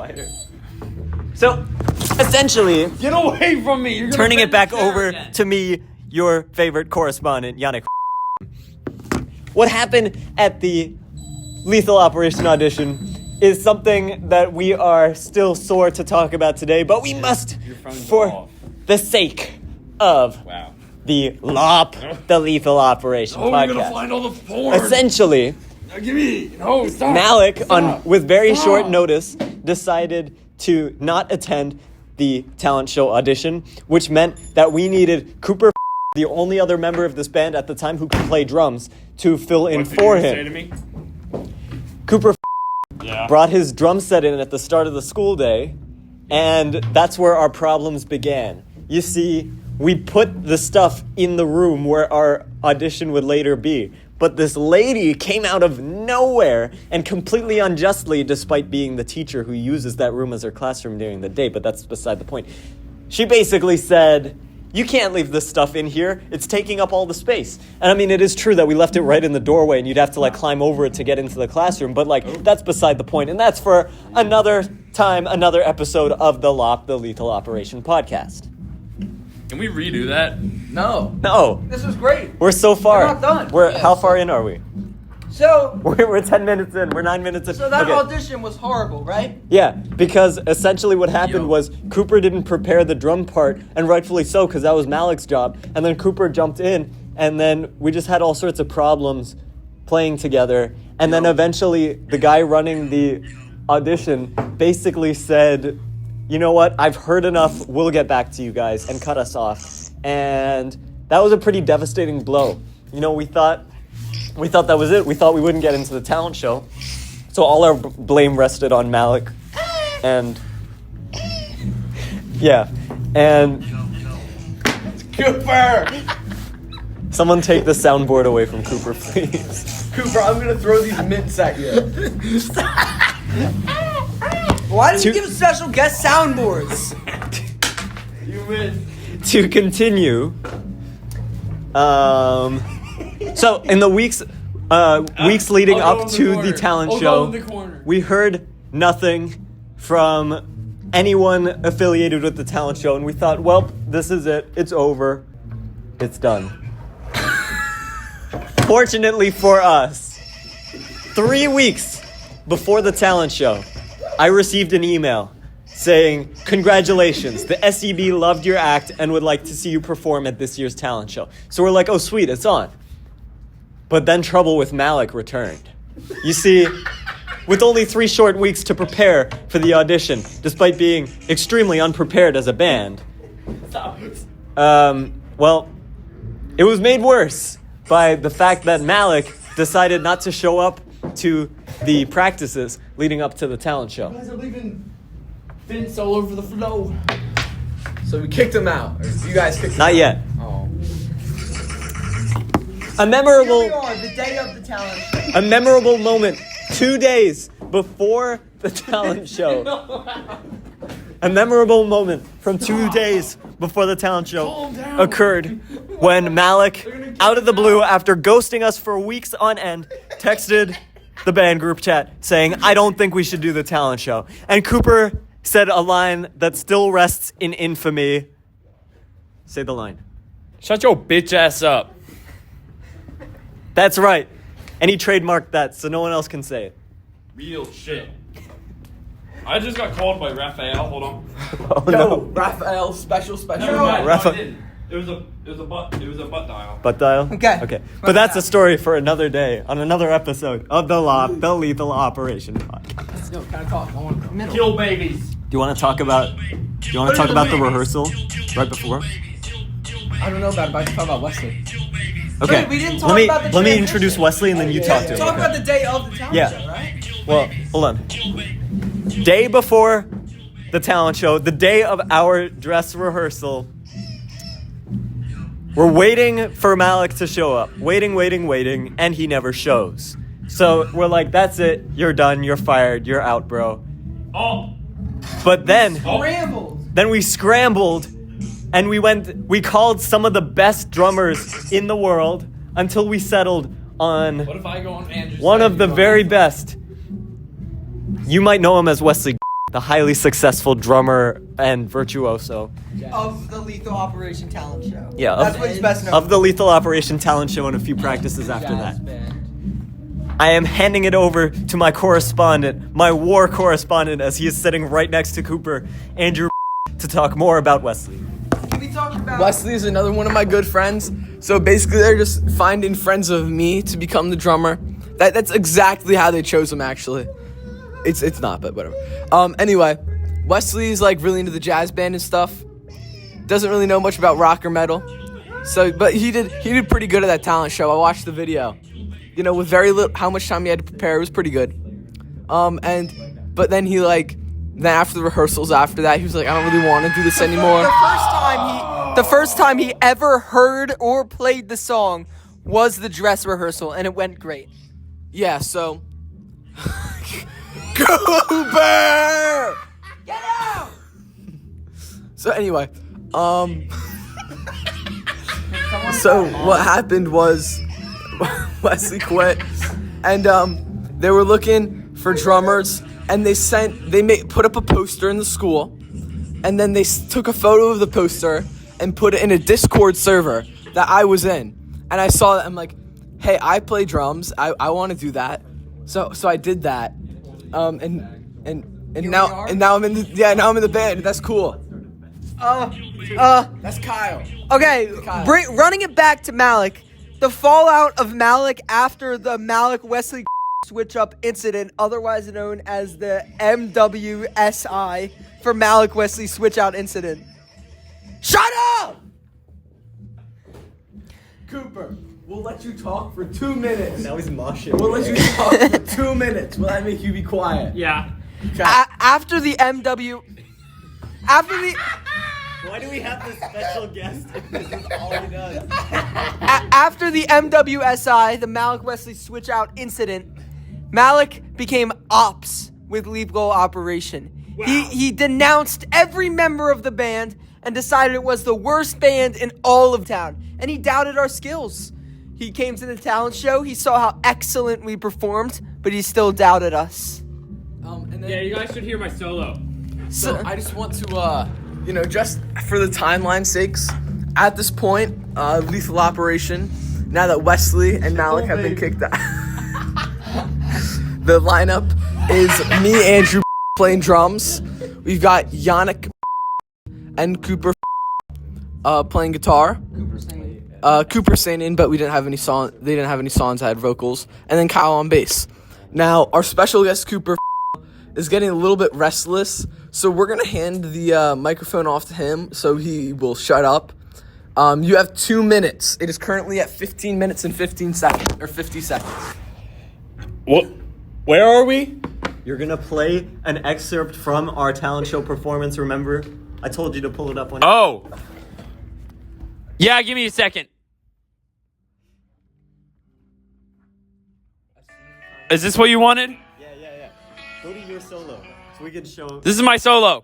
quieter. So, essentially, Get away from me! You're turning it back over to me, your favorite correspondent, Yannick. What happened at the Lethal Operation audition is something that we are still sore to talk about today, but we must, for the sake of the LOP, the Lethal Operation podcast. You're gonna find all the porn! Essentially, Now give me! No, stop! Malik, with very short notice, decided to not attend the talent show audition, which meant that we needed Cooper, the only other member of this band at the time who could play drums, to fill in for him. Say to me? Cooper brought his drum set in at the start of the school day, and that's where our problems began. You see, we put the stuff in the room where our audition would later be, but this lady came out of nowhere and completely unjustly, despite being the teacher who uses that room as her classroom during the day, but that's beside the point. She basically said, you can't leave this stuff in here. It's taking up all the space. And I mean, it is true that we left it right in the doorway and you'd have to climb over it to get into the classroom, but that's beside the point. And that's for another time, another episode of the LOP, the Lethal Operation podcast. Can we redo that? No. This was great. We're so far. We're not done. How far in are we? So We're 10 minutes in. We're 9 minutes in. So that audition was horrible, right? Yeah, because essentially what happened was Cooper didn't prepare the drum part, and rightfully so, because that was Malik's job. And then Cooper jumped in, and then we just had all sorts of problems playing together. And then eventually the guy running the audition basically said, you know what, I've heard enough, we'll get back to you guys, and cut us off. And that was a pretty devastating blow. You know, we thought that was it. We thought we wouldn't get into the talent show. So all our blame rested on Malik. And yeah. And Cooper! someone take the soundboard away from Cooper, please. Cooper, I'm gonna throw these mints at you. Why did you give special guest soundboards? You win. To continue, so in the weeks leading up to the talent show, we heard nothing from anyone affiliated with the talent show, and we thought, well, this is it. It's over. It's done. Fortunately for us, 3 weeks before the talent show, I received an email saying, congratulations, the SEB loved your act and would like to see you perform at this year's talent show. So we're like, oh sweet, it's on. But then trouble with Malik returned. You see, with only 3 short weeks to prepare for the audition, despite being extremely unprepared as a band, well, it was made worse by the fact that Malik decided not to show up to the practices leading up to the talent show. You guys are leaving Vince all over the floor. So we kicked him out. Or you guys kicked him out? Not yet. Oh. A memorable... Here we are, the day of the talent show. A memorable moment 2 days before the talent show. A memorable moment from 2 days before the talent show occurred when Malik, out of the blue, after ghosting us for weeks on end, texted the band group chat saying, I don't think we should do the talent show. And Cooper said a line that still rests in infamy. Say the line. Shut your bitch ass up. That's right. And he trademarked that, so no one else can say it. Real shit. I just got called by Raphael. Hold on. Oh, Yo, no. Raphael, special. Never mind. Rapha- No, I didn't. It was a butt dial. Butt dial? Okay. But that's a story for another day, on another episode of the LOP, the Lethal Operation podcast. Yo, can I talk? I want to middle. Kill babies. Do you want to talk about the rehearsal right before? I don't know about it, but I can talk about Wesley. Okay. Wait, we didn't talk let me about the let me transition. introduce Wesley and then you talk to him. Talk okay? about the day of the talent show, right? Well, hold on. Day before the talent show, the day of our dress rehearsal, we're waiting for Malik to show up. Waiting, and he never shows. So we're like, that's it. You're done. You're fired. You're out, bro. Oh. But then we scrambled and we called some of the best drummers in the world until we settled on What if I go on Andrew's one side, of the you go very on- best. You might know him as Wesley. the highly successful drummer and virtuoso. Of the Lethal Operation talent show. Yeah, That's what he's best known of the Lethal Operation talent show and a few practices after that. I am handing it over to my correspondent, my war correspondent, as he is sitting right next to Cooper, Andrew, to talk more about Wesley. Can we talk about Wesley is another one of my good friends. So basically, they're just finding friends of me to become the drummer. That's exactly how they chose him, actually. It's not, but whatever. Anyway, Wesley is like really into the jazz band and stuff. Doesn't really know much about rock or metal. So, but he did pretty good at that talent show. I watched the video. You know, with very little, how much time he had to prepare, it was pretty good. But then then after the rehearsals after that, he was like, I don't really want to do this anymore. the first time he ever heard or played the song was the dress rehearsal, and it went great. Yeah, so Cooper! Get out! So anyway, so what happened was Wesley quit, and they were looking for drummers, and they put up a poster in the school, and then they took a photo of the poster and put it in a Discord server that I was in, and I saw that. I'm like, hey, I play drums. I want to do that, so I did that, and now I'm in the band. That's cool. That's Kyle. Okay, Kyle. running it back to Malik, the fallout of Malik after the Malik-Wesley switch-up incident, otherwise known as the MWSI for Malik-Wesley switch-out incident. Shut up! Cooper, we'll let you talk for 2 minutes. Now he's moshing. We'll let you talk for 2 minutes. Will I make you be quiet? Yeah. Okay. After the Why do we have this special guest if this is all he does? After the MWSI, the Malik-Wesley switch-out incident, Malik became ops with Lethal Operation. Wow. He denounced every member of the band and decided it was the worst band in all of town. And he doubted our skills. He came to the talent show, he saw how excellent we performed, but he still doubted us. And then, Yeah, you guys should hear my solo. So I just want to, just for the timeline's sakes, at this point, Lethal Operation, now that Wesley and Malik have been kicked out, the lineup is me, Andrew, playing drums. We've got Yannick and Cooper playing guitar. Cooper singing, but we didn't have any song. They didn't have any songs that had vocals, and then Kyle on bass. Now our special guest Cooper is getting a little bit restless, so we're gonna hand the microphone off to him so he will shut up. You have 2 minutes. It is currently at 15 minutes and 15 seconds, or 50 seconds. What? Where are we? You're gonna play an excerpt from our talent show performance, remember? I told you to pull it up when Oh. Yeah, give me a second. Is this what you wanted? Yeah. Go to your solo so we can show. This is my solo.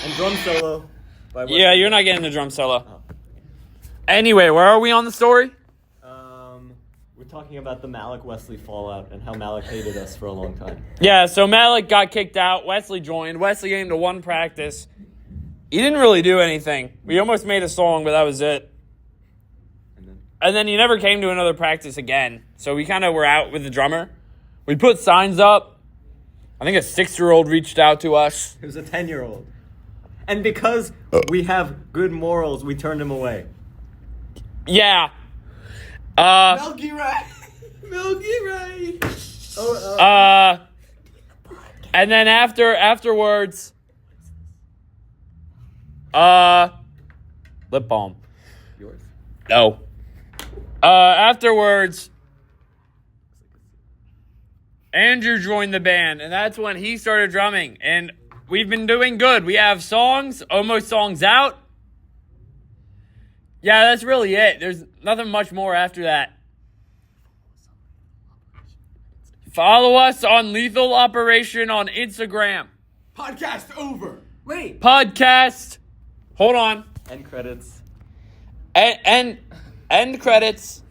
And drum solo. By Wesley. Yeah, you're not getting the drum solo. Anyway, where are we on the story? We're talking about the Malik-Wesley fallout and how Malik hated us for a long time. Yeah, so Malik got kicked out. Wesley joined. Wesley came to one practice. He didn't really do anything. We almost made a song, but that was it. And then he never came to another practice again. So we kind of were out with the drummer. We put signs up. I think a 6-year-old reached out to us. He was a 10-year-old. And because we have good morals, we turned him away. Yeah. Milky Ray. And then afterwards, lip balm. Yours? No. Afterwards, Andrew joined the band, and that's when he started drumming. And we've been doing good. We have songs, almost songs out. Yeah, that's really it. There's nothing much more after that. Follow us on Lethal Operation on Instagram. Podcast over. Wait. Podcast. Hold on. End credits. And end credits.